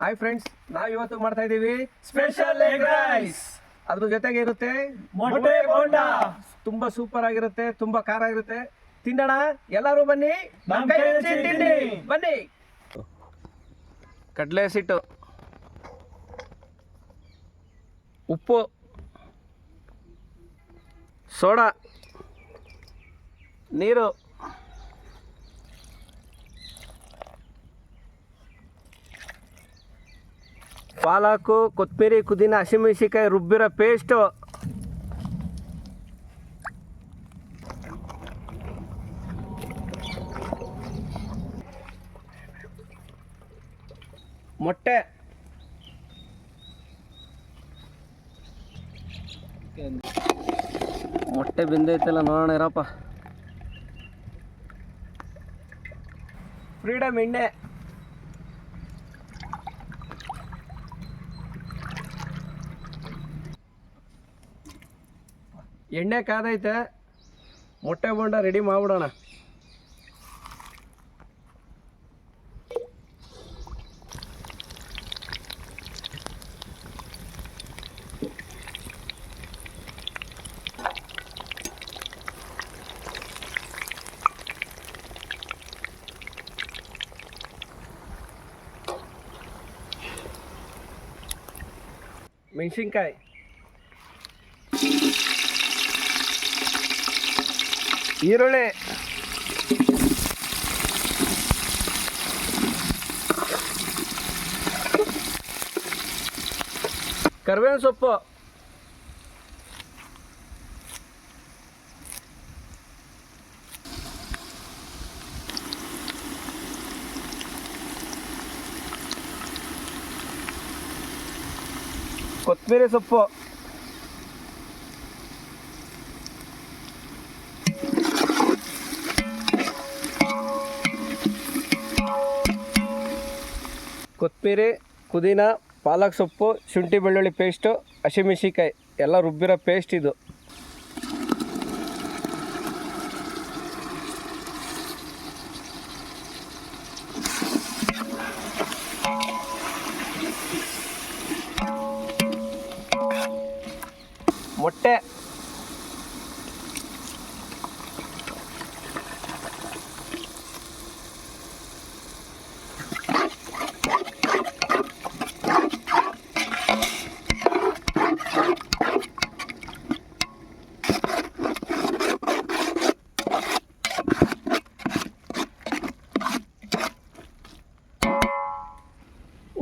Hi friends, ನಾವು ಇವತ್ತು ಮಾಡ್ತಾ ಇದೀವಿ ಸ್ಪೆಷಲ್ ಎಗ್ ರೈಸ್. ಅದ್ರ ಜೊತೆಗೆ ಇರುತ್ತೆ ಮೊಟ್ಟೆ ಬೋಂಡ. ತುಂಬಾ ಸೂಪರ್ ಆಗಿರುತ್ತೆ, ತುಂಬಾ ಖಾರ ಇರುತ್ತೆ. ತಿನ್ನೋಣ, ಎಲ್ಲರೂ ಬನ್ನಿ. ಬನ್ನಿ. ಕಡಲೆ ಹಸಿಟ್ಟು, ಉಪ್ಪು, ಸೋಡಾ, ನೀರು, ಪಾಲಕು, ಕೊತ್ತಂಬರಿ, ಪುದೀನ, ಹಸಿಮೆಣಸಿಕಾಯಿ ರುಬ್ಬಿರೋ ಪೇಸ್ಟು, ಮೊಟ್ಟೆ, ಮೊಟ್ಟೆ ಬೆಂದೈತಲ್ಲ, ನೋಡೋಣ ಇರಪ್ಪ. ಫ್ರೀಡಮ್ ಎಣ್ಣೆ, ಎಣ್ಣೆ ಕಾದೈತೆ. ಮೊಟ್ಟೆ ಬೋಂಡ ರೆಡಿ ಮಾಡ್ಬಿಡೋಣ. ಮೆಣಸಿನ್ಕಾಯಿ, ಈರುಳ್ಳಿ, ಕರಿಬೇವಿನ ಸೊಪ್ಪು, ಕೊತ್ತಂಬರಿ ಸೊಪ್ಪು, ಕೊತ್ತಂಬರಿ, ಪುದೀನ, ಪಾಲಕ್ ಸೊಪ್ಪು, ಶುಂಠಿ ಬೆಳ್ಳುಳ್ಳಿ ಪೇಸ್ಟು, ಹಸಿಮೆಣಸಿಕಾಯಿ ಎಲ್ಲ ರುಬ್ಬಿರೋ ಪೇಸ್ಟ್ ಇದು. ಮೊಟ್ಟೆ,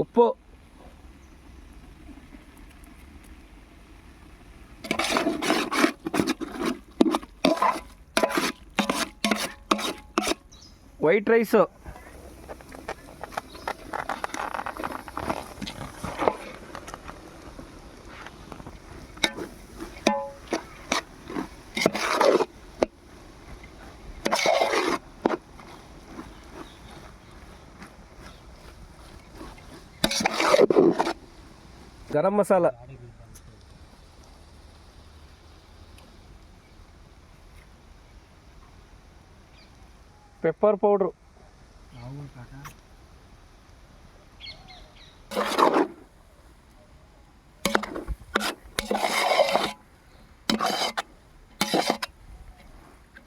ಉಪ್ಪು, white rice, garam masala, pepper powder,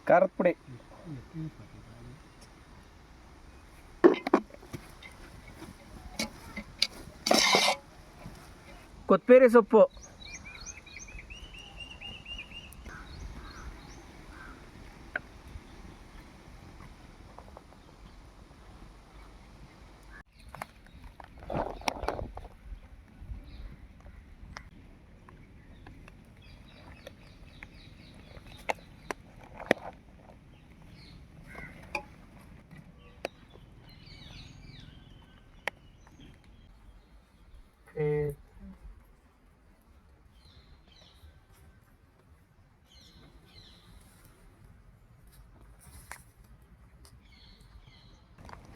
ಖಾರದ ಪುಡಿ, ಕೊತ್ತಂಬರಿ ಸೊಪ್ಪು,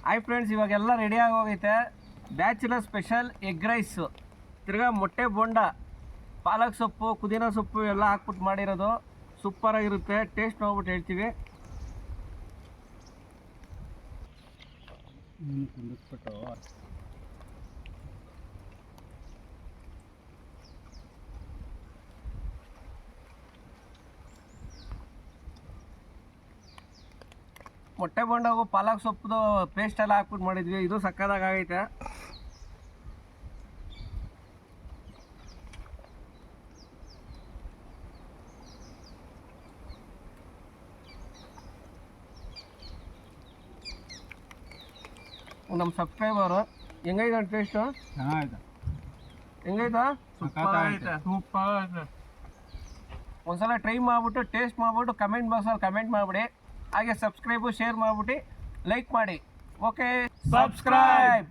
ಹಾಯ್ ಫ್ರೆಂಡ್ಸ್, ಇವಾಗೆಲ್ಲ ರೆಡಿ ಆಗೋಗೈತೆ. ಬ್ಯಾಚುಲರ್ ಸ್ಪೆಷಲ್ ಎಗ್ ರೈಸು, ತಿರ್ಗಾ ಮೊಟ್ಟೆ ಬೋಂಡ, ಪಾಲಕ್ ಸೊಪ್ಪು, ಪುದೀನ ಸೊಪ್ಪು ಎಲ್ಲ ಹಾಕ್ಬಿಟ್ಟು ಮಾಡಿರೋದು. ಸೂಪರಾಗಿರುತ್ತೆ. ಟೇಸ್ಟ್ ನೋಡ್ಬಿಟ್ಟು ಹೇಳ್ತೀವಿ. ಮೊಟ್ಟೆ ಬೋಂಡಾಗು ಪಾಲಕ್ ಸೊಪ್ಪು ಪೇಸ್ಟ್ ಎಲ್ಲ ಹಾಕ್ಬಿಟ್ಟು ಮಾಡಿದ್ವಿ. ಇದು ಸಕ್ಕದಾಗ ಆಗೈತೆ. ನಮ್ಮ ಸಬ್ಸ್ಕ್ರೈಬರು ಹೆಂಗೈತೆ ಟೇಸ್ಟು? ಹೆಂಗೈತಾ? ಒಂದ್ಸಲ ಟ್ರೈ ಮಾಡಿಬಿಟ್ಟು ಟೇಸ್ಟ್ ಮಾಡಿಬಿಟ್ಟು ಕಮೆಂಟ್ ಬಾಕ್ಸಲ್ಲಿ ಕಮೆಂಟ್ ಮಾಡಿಬಿಡಿ. ಹಾಗೆ ಸಬ್ಸ್ಕ್ರೈಬು ಶೇರ್ ಮಾಡಿಬಿಟ್ಟು ಲೈಕ್ ಮಾಡಿ. Okay, subscribe.